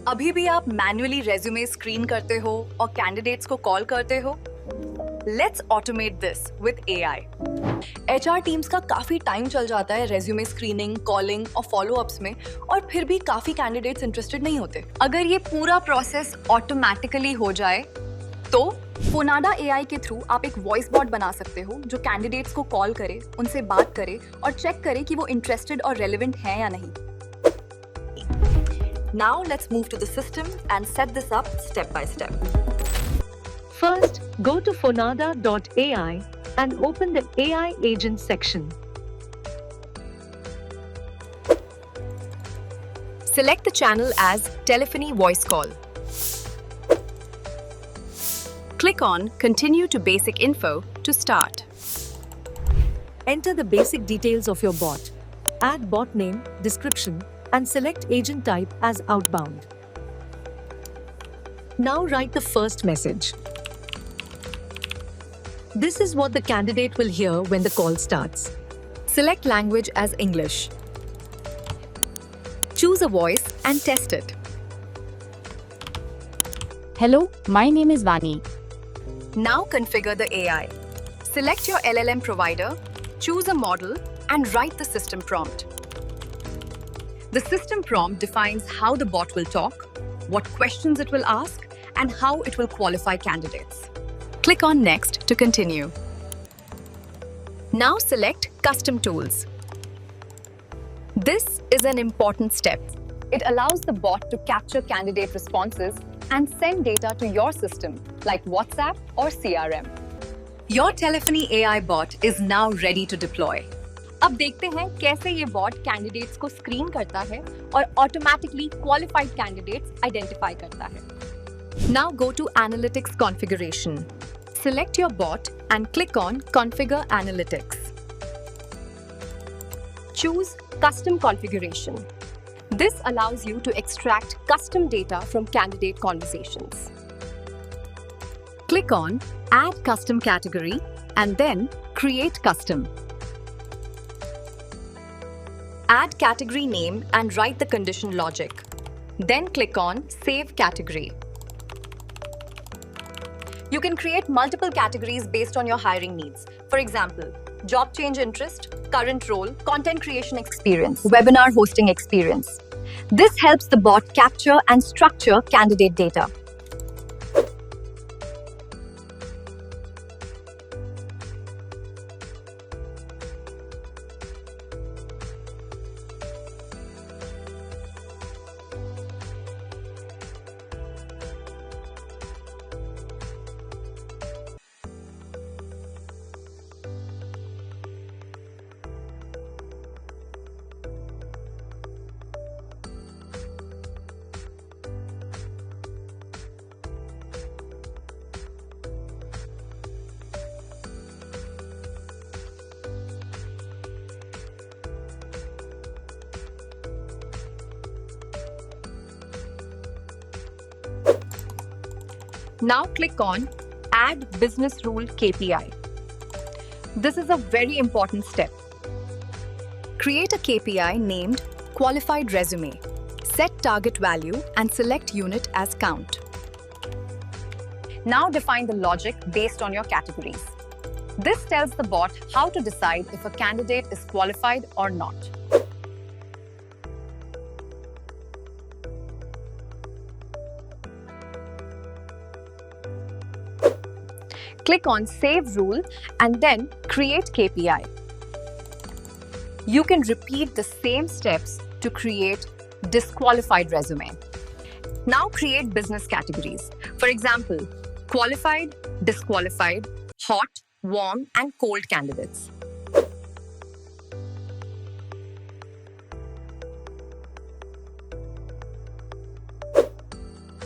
अभी भी आप मैन्युअली रेज्यूमे स्क्रीन करते हो और कैंडिडेट्स को कॉल करते हो? Let's automate this with AI. HR teams का काफी टाइम चल जाता है रेज्यूमे स्क्रीनिंग, कॉलिंग और फॉलोअप्स में, और फिर भी काफी कैंडिडेट्स इंटरेस्टेड नहीं होते। अगर ये पूरा प्रोसेस ऑटोमेटिकली हो जाए तो फोनाडा एआई के थ्रू आप एक वॉइस बॉट बना सकते हो जो कैंडिडेट्स को कॉल करे, उनसे बात करे और चेक करे कि वो इंटरेस्टेड और रेलेवेंट हैं या नहीं। Now let's move to the system and set this up step by step. First, go to fonada.ai and open the AI agent section. Select the channel as telephony voice call. Click on Continue to Basic Info to start. Enter the basic details of your bot. Add bot name, description, and select agent type as outbound. Now write the first message. This is what the candidate will hear when the call starts. Select language as English. Choose a voice and test it. Hello, my name is Vani. Now configure the AI. Select your LLM provider, choose a model, and write the system prompt. The system prompt defines how the bot will talk, what questions it will ask, and how it will qualify candidates. Click on Next to continue. Now select Custom Tools. This is an important step. It allows the bot to capture candidate responses and send data to your system, like WhatsApp or CRM. Your telephony AI bot is now ready to deploy. अब देखते हैं कैसे ये bot candidates को screen करता है और automatically qualified candidates identify करता है। Now go to Analytics Configuration. Select your bot and click on Configure Analytics. Choose Custom Configuration. This allows you to extract custom data from candidate conversations. Click on Add Custom Category and then Create Custom. Add category name and write the condition logic. Then click on Save Category. You can create multiple categories based on your hiring needs. For example, job change interest, current role, content creation experience, webinar hosting experience. This helps the bot capture and structure candidate data. Now click on Add Business Rule KPI. This is a very important step. Create a KPI named Qualified Resume. Set target value and select unit as count. Now define the logic based on your categories. This tells the bot how to decide if a candidate is qualified or not. Click on Save Rule and then Create KPI. You can repeat the same steps to create disqualified resume. Now create business categories. For example, qualified, disqualified, hot, warm, and cold candidates.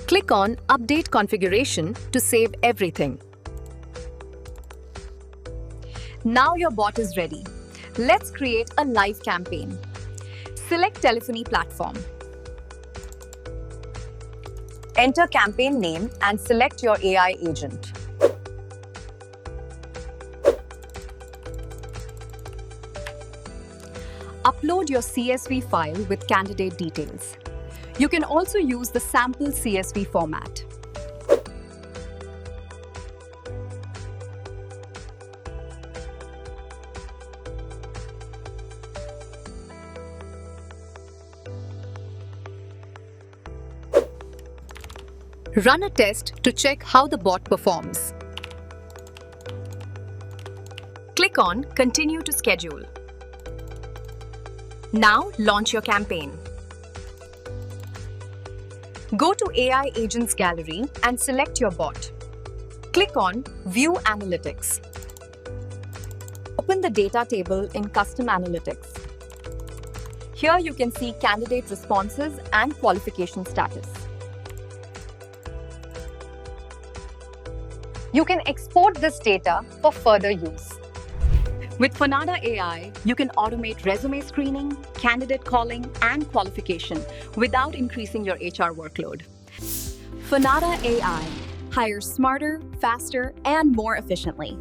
Click on Update Configuration to save everything. Now your bot is ready. Let's create a live campaign. Select telephony platform. Enter campaign name and select your AI agent. Upload your CSV file with candidate details. You can also use the sample CSV format. Run a test to check how the bot performs. Click on Continue to Schedule. Now launch your campaign. Go to AI Agents Gallery and select your bot. Click on View Analytics. Open the data table in Custom Analytics. Here you can see candidate responses and qualification status. You can export this data for further use. With Fanada AI, you can automate resume screening, candidate calling, and qualification without increasing your HR workload. Fanada AI hires smarter, faster, and more efficiently.